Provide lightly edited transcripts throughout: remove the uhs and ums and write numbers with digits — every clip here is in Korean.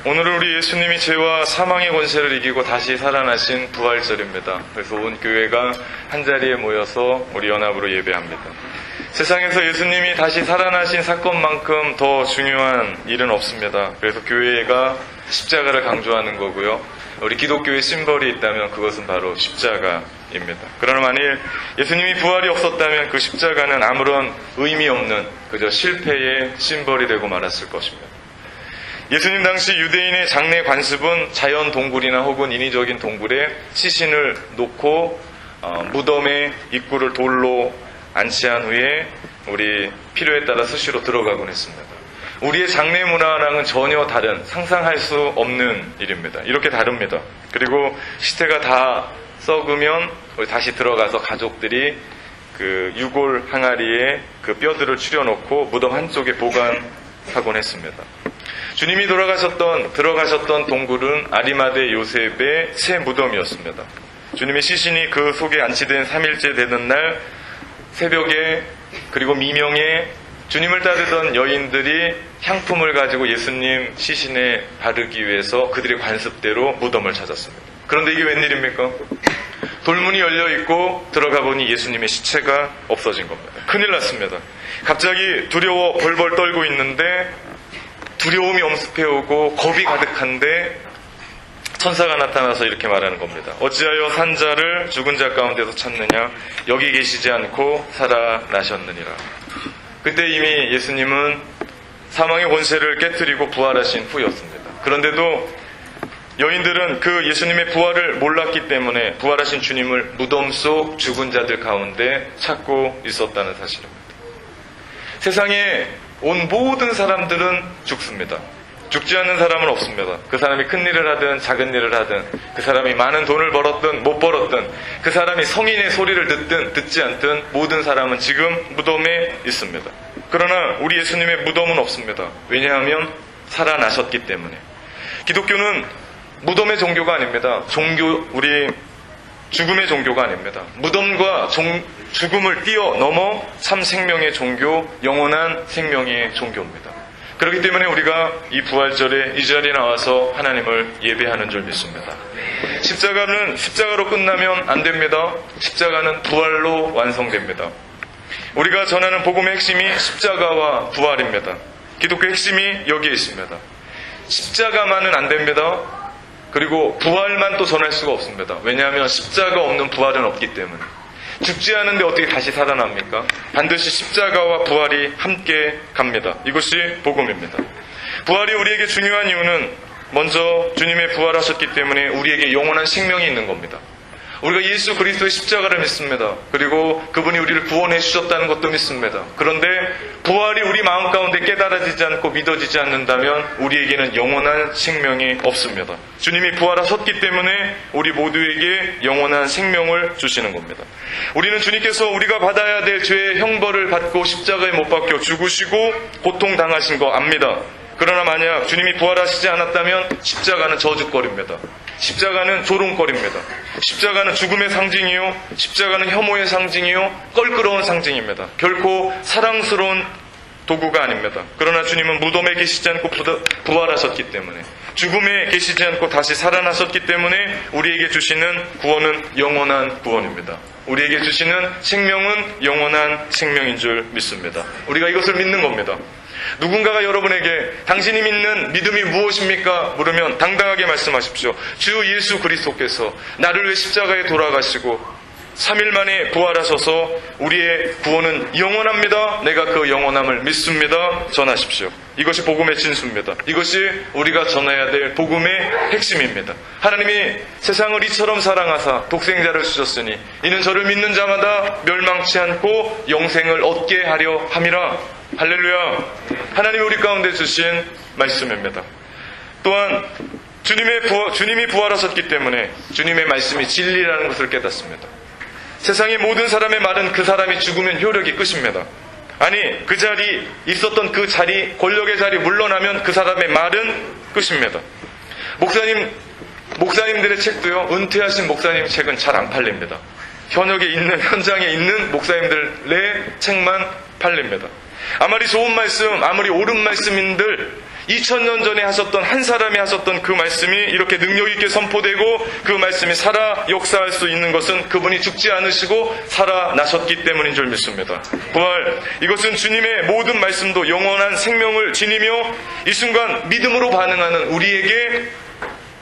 오늘은 우리 예수님이 죄와 사망의 권세를 이기고 다시 살아나신 부활절입니다. 그래서 온 교회가 한자리에 모여서 우리 연합으로 예배합니다. 세상에서 예수님이 다시 살아나신 사건만큼 더 중요한 일은 없습니다. 그래서 교회가 십자가를 강조하는 거고요. 우리 기독교의 심벌이 있다면 그것은 바로 십자가입니다. 그러나 만일 예수님이 부활이 없었다면 그 십자가는 아무런 의미 없는 그저 실패의 심벌이 되고 말았을 것입니다. 예수님 당시 유대인의 장례 관습은 자연 동굴이나 혹은 인위적인 동굴에 시신을 놓고 무덤의 입구를 돌로 안치한 후에 우리 필요에 따라 수시로 들어가곤 했습니다. 우리의 장례 문화랑은 전혀 다른, 상상할 수 없는 일입니다. 이렇게 다릅니다. 그리고 시체가 다 썩으면 다시 들어가서 가족들이 그 유골 항아리에 그 뼈들을 추려놓고 무덤 한쪽에 보관하곤 했습니다. 주님이 들어가셨던 동굴은 아리마대 요셉의 새 무덤이었습니다. 주님의 시신이 그 속에 안치된 3일째 되는 날 새벽에 그리고 미명에 주님을 따르던 여인들이 향품을 가지고 예수님 시신에 바르기 위해서 그들의 관습대로 무덤을 찾았습니다. 그런데 이게 웬일입니까? 돌문이 열려있고 들어가 보니 예수님의 시체가 없어진 겁니다. 큰일 났습니다. 갑자기 두려워 벌벌 떨고 있는데 두려움이 엄습해오고 겁이 가득한데 천사가 나타나서 이렇게 말하는 겁니다. 어찌하여 산 자를 죽은 자 가운데서 찾느냐? 여기 계시지 않고 살아나셨느니라. 그때 이미 예수님은 사망의 권세를 깨뜨리고 부활하신 후였습니다. 그런데도 여인들은 그 예수님의 부활을 몰랐기 때문에 부활하신 주님을 무덤 속 죽은 자들 가운데 찾고 있었다는 사실입니다. 세상에 온 모든 사람들은 죽습니다. 죽지 않는 사람은 없습니다. 그 사람이 큰 일을 하든 작은 일을 하든, 그 사람이 많은 돈을 벌었든 못 벌었든, 그 사람이 성인의 소리를 듣든 듣지 않든 모든 사람은 지금 무덤에 있습니다. 그러나 우리 예수님의 무덤은 없습니다. 왜냐하면 살아나셨기 때문에. 기독교는 무덤의 종교가 아닙니다. 우리 죽음의 종교가 아닙니다. 무덤과 죽음을 뛰어넘어 참 생명의 종교, 영원한 생명의 종교입니다. 그렇기 때문에 우리가 이 부활절에 이 자리에 나와서 하나님을 예배하는 줄 믿습니다. 십자가로 끝나면 안 됩니다. 십자가는 부활로 완성됩니다. 우리가 전하는 복음의 핵심이 십자가와 부활입니다. 기독교의 핵심이 여기에 있습니다. 십자가만은 안 됩니다. 그리고 부활만 또 전할 수가 없습니다. 왜냐하면 십자가 없는 부활은 없기 때문에. 죽지 않은데 어떻게 다시 살아납니까? 반드시 십자가와 부활이 함께 갑니다. 이것이 복음입니다. 부활이 우리에게 중요한 이유는 먼저 주님의 부활하셨기 때문에 우리에게 영원한 생명이 있는 겁니다. 우리가 예수 그리스도의 십자가를 믿습니다. 그리고 그분이 우리를 구원해 주셨다는 것도 믿습니다. 그런데 부활이 우리 마음 가운데 깨달아지지 않고 믿어지지 않는다면 우리에게는 영원한 생명이 없습니다. 주님이 부활하셨기 때문에 우리 모두에게 영원한 생명을 주시는 겁니다. 우리는 주님께서 우리가 받아야 될 죄의 형벌을 받고 십자가에 못 박혀 죽으시고 고통당하신 거 압니다. 그러나 만약 주님이 부활하시지 않았다면 십자가는 저주거리입니다. 십자가는 조롱거리입니다. 십자가는 죽음의 상징이요, 십자가는 혐오의 상징이요, 껄끄러운 상징입니다. 결코 사랑스러운 도구가 아닙니다. 그러나 주님은 무덤에 계시지 않고 부활하셨기 때문에, 죽음에 계시지 않고 다시 살아나셨기 때문에 우리에게 주시는 구원은 영원한 구원입니다. 우리에게 주시는 생명은 영원한 생명인 줄 믿습니다. 우리가 이것을 믿는 겁니다. 누군가가 여러분에게 당신이 믿는 믿음이 무엇입니까? 물으면 당당하게 말씀하십시오. 주 예수 그리스도께서 나를 위해 십자가에 돌아가시고 3일 만에 부활하셔서 우리의 구원은 영원합니다. 내가 그 영원함을 믿습니다. 전하십시오. 이것이 복음의 진수입니다. 이것이 우리가 전해야 될 복음의 핵심입니다. 하나님이 세상을 이처럼 사랑하사 독생자를 주셨으니 이는 저를 믿는 자마다 멸망치 않고 영생을 얻게 하려 함이라. 할렐루야. 하나님이 우리 가운데 주신 말씀입니다. 또한 주님이 부활하셨기 때문에 주님의 말씀이 진리라는 것을 깨닫습니다. 세상의 모든 사람의 말은 그 사람이 죽으면 효력이 끝입니다. 아니, 그 자리, 있었던 그 자리, 권력의 자리 물러나면 그 사람의 말은 끝입니다. 목사님들의 책도요, 은퇴하신 목사님 책은 잘 안 팔립니다. 현장에 있는 목사님들의 책만 팔립니다. 아무리 좋은 말씀, 아무리 옳은 말씀인들 2000년 전에 하셨던 한 사람이 하셨던 그 말씀이 이렇게 능력 있게 선포되고 그 말씀이 살아 역사할 수 있는 것은 그분이 죽지 않으시고 살아나셨기 때문인 줄 믿습니다. 부활, 이것은 주님의 모든 말씀도 영원한 생명을 지니며 이 순간 믿음으로 반응하는 우리에게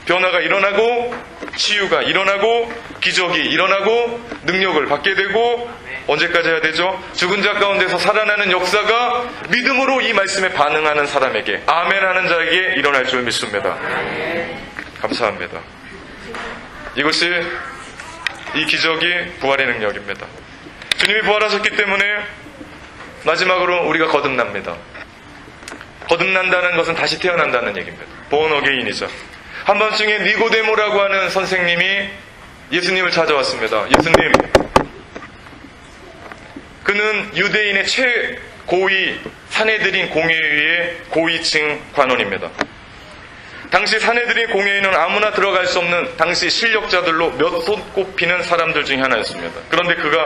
변화가 일어나고 치유가 일어나고 기적이 일어나고 능력을 받게 되고 언제까지 해야 되죠? 죽은 자 가운데서 살아나는 역사가 믿음으로 이 말씀에 반응하는 사람에게 아멘 하는 자에게 일어날 줄 믿습니다. 감사합니다. 이것이 이 기적이 부활의 능력입니다. 주님이 부활하셨기 때문에 마지막으로 우리가 거듭납니다. 거듭난다는 것은 다시 태어난다는 얘기입니다. born again이죠. 한밤중에 니고데모라고 하는 선생님이 예수님을 찾아왔습니다. 예수님, 그는 유대인의 최고위 사내들인 공회의의 고위층 관원입니다. 당시 사내들인 공회의는 아무나 들어갈 수 없는 당시 실력자들로 몇 손 꼽히는 사람들 중에 하나였습니다. 그런데 그가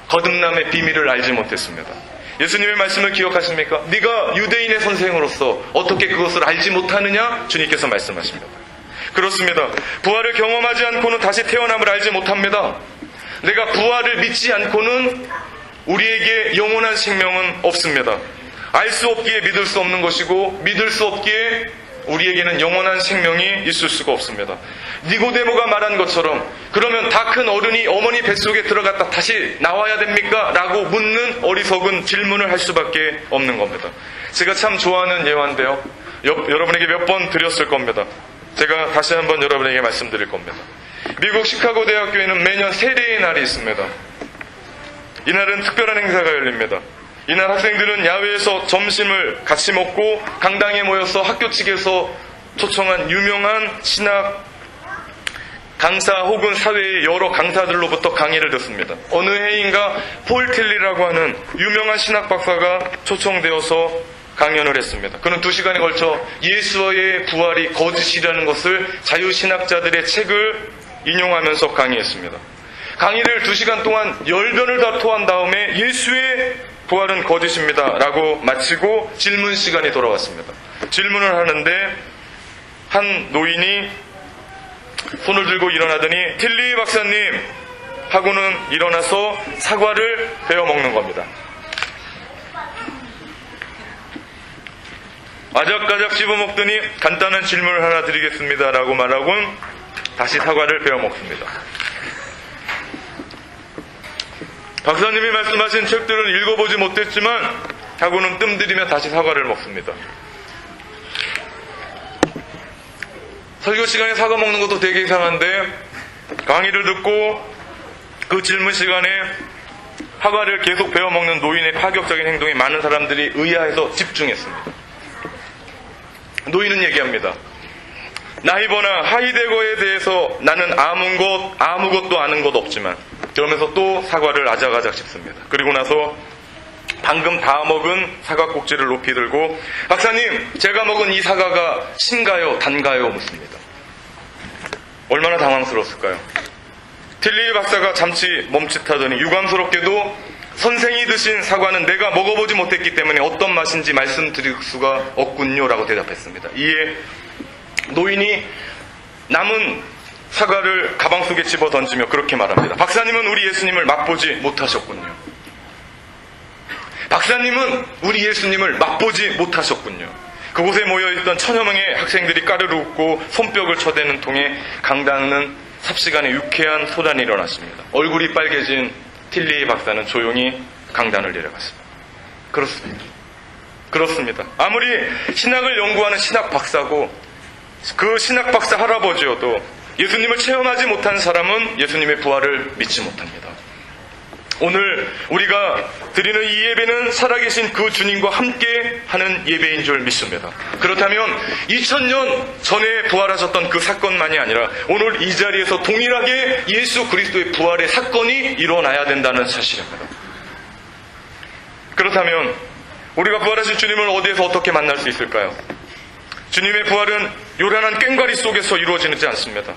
거듭남의 비밀을 알지 못했습니다. 예수님의 말씀을 기억하십니까? 네가 유대인의 선생으로서 어떻게 그것을 알지 못하느냐? 주님께서 말씀하십니다. 그렇습니다. 부활을 경험하지 않고는 다시 태어남을 알지 못합니다. 내가 부활을 믿지 않고는 우리에게 영원한 생명은 없습니다. 알 수 없기에 믿을 수 없는 것이고 믿을 수 없기에 우리에게는 영원한 생명이 있을 수가 없습니다. 니고데모가 말한 것처럼 그러면 다 큰 어른이 어머니 뱃속에 들어갔다 다시 나와야 됩니까? 라고 묻는 어리석은 질문을 할 수밖에 없는 겁니다. 제가 참 좋아하는 예화인데요. 여러분에게 몇 번 드렸을 겁니다. 제가 다시 한번 여러분에게 말씀드릴 겁니다. 미국 시카고 대학교에는 매년 세례의 날이 있습니다. 이날은 특별한 행사가 열립니다. 이날 학생들은 야외에서 점심을 같이 먹고 강당에 모여서 학교 측에서 초청한 유명한 신학 강사 혹은 사회의 여러 강사들로부터 강의를 듣습니다. 어느 해인가 폴 틸리라고 하는 유명한 신학 박사가 초청되어서 강연을 했습니다. 그는 2시간에 걸쳐 예수의 부활이 거짓이라는 것을 자유신학자들의 책을 인용하면서 강의했습니다. 강의를 2시간 동안 열변을 다 토한 다음에 예수의 부활은 거짓입니다 라고 마치고 질문 시간이 돌아왔습니다. 질문을 하는데 한 노인이 손을 들고 일어나더니 틸리 박사님 하고는 일어나서 사과를 베어 먹는 겁니다. 아작아작 씹어먹더니 간단한 질문을 하나 드리겠습니다 라고 말하곤 다시 사과를 베어 먹습니다. 박사님이 말씀하신 책들은 읽어보지 못했지만 하고는 뜸들이며 다시 사과를 먹습니다. 설교 시간에 사과 먹는 것도 되게 이상한데 강의를 듣고 그 질문 시간에 사과를 계속 베어 먹는 노인의 파격적인 행동에 많은 사람들이 의아해서 집중했습니다. 노인은 얘기합니다. 나이버나 하이데거에 대해서 나는 아무것도 아는 것 없지만 그러면서 또 사과를 아작아작 씹습니다. 그리고 나서 방금 다 먹은 사과 꼭지를 높이 들고 박사님 제가 먹은 이 사과가 신가요 단가요 묻습니다. 얼마나 당황스러웠을까요? 틸리 박사가 잠시 멈칫하더니 유감스럽게도 선생이 드신 사과는 내가 먹어보지 못했기 때문에 어떤 맛인지 말씀드릴 수가 없군요 라고 대답했습니다. 이에 노인이 남은 사과를 가방 속에 집어 던지며 그렇게 말합니다. 박사님은 우리 예수님을 맛보지 못하셨군요. 박사님은 우리 예수님을 맛보지 못하셨군요. 그곳에 모여있던 1000여 명의 학생들이 까르르 웃고 손뼉을 쳐대는 통에 강당은 삽시간에 유쾌한 소란이 일어났습니다. 얼굴이 빨개진 틸리 박사는 조용히 강단을 내려갔습니다. 그렇습니다. 아무리 신학을 연구하는 신학 박사고 그 신학 박사 할아버지여도 예수님을 체험하지 못한 사람은 예수님의 부활을 믿지 못합니다. 오늘 우리가 드리는 이 예배는 살아계신 그 주님과 함께 하는 예배인 줄 믿습니다. 그렇다면 2000년 전에 부활하셨던 그 사건만이 아니라 오늘 이 자리에서 동일하게 예수 그리스도의 부활의 사건이 일어나야 된다는 사실입니다. 그렇다면 우리가 부활하신 주님을 어디에서 어떻게 만날 수 있을까요? 주님의 부활은 요란한 꽹과리 속에서 이루어지지 않습니다.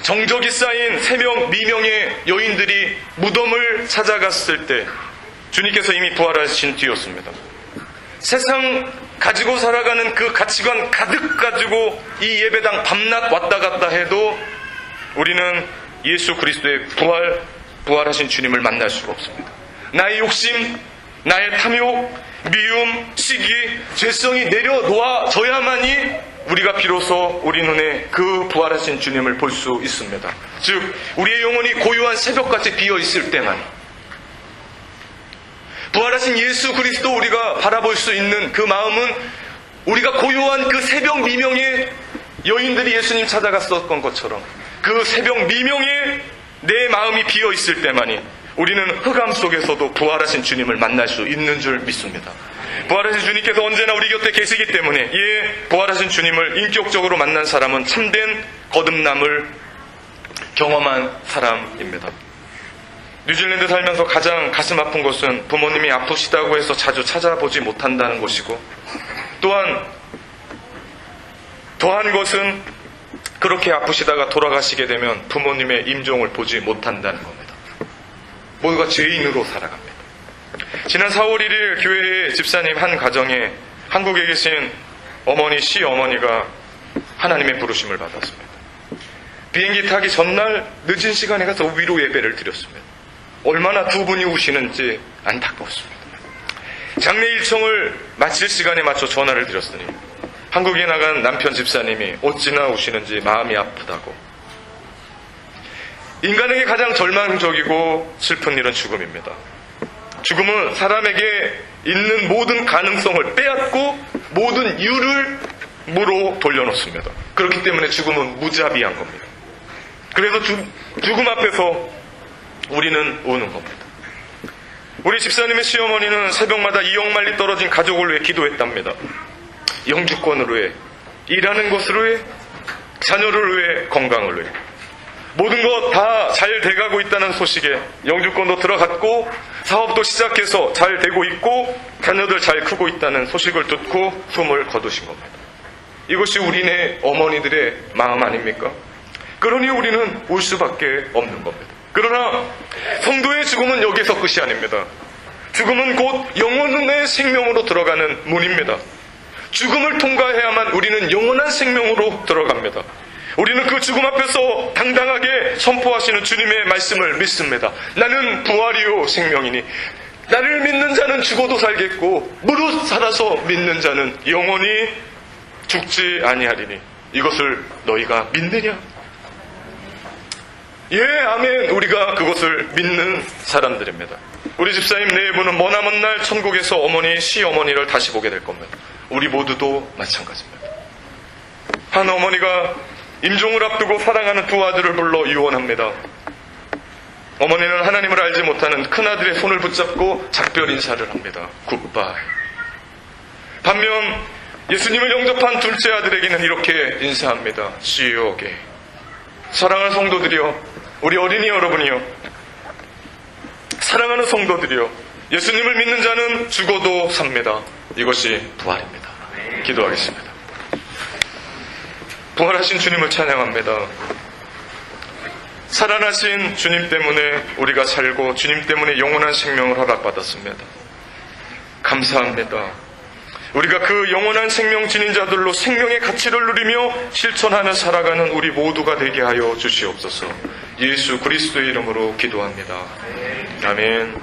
정적이 쌓인 3명 미명의 여인들이 무덤을 찾아갔을 때 주님께서 이미 부활하신 뒤였습니다. 세상 가지고 살아가는 그 가치관 가득 가지고 이 예배당 밤낮 왔다 갔다 해도 우리는 예수 그리스도의 부활하신 주님을 만날 수가 없습니다. 나의 욕심, 나의 탐욕, 미움, 시기, 죄성이 내려놓아져야만이 우리가 비로소 우리 눈에 그 부활하신 주님을 볼 수 있습니다. 즉 우리의 영혼이 고요한 새벽같이 비어있을 때만 부활하신 예수 그리스도 우리가 바라볼 수 있는 그 마음은 우리가 고요한 그 새벽 미명에 여인들이 예수님 찾아갔었던 것처럼 그 새벽 미명에 내 마음이 비어있을 때만이 우리는 흑암 속에서도 부활하신 주님을 만날 수 있는 줄 믿습니다. 부활하신 주님께서 언제나 우리 곁에 계시기 때문에 부활하신 주님을 인격적으로 만난 사람은 참된 거듭남을 경험한 사람입니다. 뉴질랜드 살면서 가장 가슴 아픈 것은 부모님이 아프시다고 해서 자주 찾아보지 못한다는 것이고, 또한 더한 것은 그렇게 아프시다가 돌아가시게 되면 부모님의 임종을 보지 못한다는 겁니다. 모두가 죄인으로 살아갑니다. 지난 4월 1일 교회의 집사님 한 가정에 한국에 계신 어머니, 시어머니가 하나님의 부르심을 받았습니다. 비행기 타기 전날 늦은 시간에 가서 위로 예배를 드렸습니다. 얼마나 두 분이 우시는지 안타까웠습니다. 장례 일정을 마칠 시간에 맞춰 전화를 드렸으니 한국에 나간 남편 집사님이 어찌나 우시는지 마음이 아프다고. 인간에게 가장 절망적이고 슬픈 일은 죽음입니다. 죽음은 사람에게 있는 모든 가능성을 빼앗고 모든 유를 무로 돌려놓습니다. 그렇기 때문에 죽음은 무자비한 겁니다. 그래서 죽음 앞에서 우리는 우는 겁니다. 우리 집사님의 시어머니는 새벽마다 2억 마리 떨어진 가족을 위해 기도했답니다. 영주권을 위해, 일하는 것을 위해, 자녀를 위해, 건강을 위해. 모든 것 다 잘 돼가고 있다는 소식에 영주권도 들어갔고 사업도 시작해서 잘 되고 있고 자녀들 잘 크고 있다는 소식을 듣고 숨을 거두신 겁니다. 이것이 우리네 어머니들의 마음 아닙니까? 그러니 우리는 울 수밖에 없는 겁니다. 그러나 성도의 죽음은 여기서 끝이 아닙니다. 죽음은 곧 영혼의 생명으로 들어가는 문입니다. 죽음을 통과해야만 우리는 영원한 생명으로 들어갑니다. 우리는 그 죽음 앞에서 당당하게 선포하시는 주님의 말씀을 믿습니다. 나는 부활이요 생명이니 나를 믿는 자는 죽어도 살겠고 무릇 살아서 믿는 자는 영원히 죽지 아니하리니 이것을 너희가 믿느냐? 예, 아멘. 우리가 그것을 믿는 사람들입니다. 우리 집사님 내부는 머나먼 날 천국에서 어머니, 시어머니를 다시 보게 될 겁니다. 우리 모두도 마찬가지입니다. 한 어머니가 임종을 앞두고 사랑하는 두 아들을 불러 유언합니다. 어머니는 하나님을 알지 못하는 큰아들의 손을 붙잡고 작별 인사를 합니다. 굿바이. 반면 예수님을 영접한 둘째 아들에게는 이렇게 인사합니다. See you again. 사랑하는 성도들이여, 우리 어린이 여러분이여, 사랑하는 성도들이여, 예수님을 믿는 자는 죽어도 삽니다. 이것이 부활입니다. 기도하겠습니다. 부활하신 주님을 찬양합니다. 살아나신 주님 때문에 우리가 살고 주님 때문에 영원한 생명을 허락받았습니다. 감사합니다. 우리가 그 영원한 생명 지닌 자들로 생명의 가치를 누리며 실천하며 살아가는 우리 모두가 되게 하여 주시옵소서. 예수 그리스도의 이름으로 기도합니다. 아멘.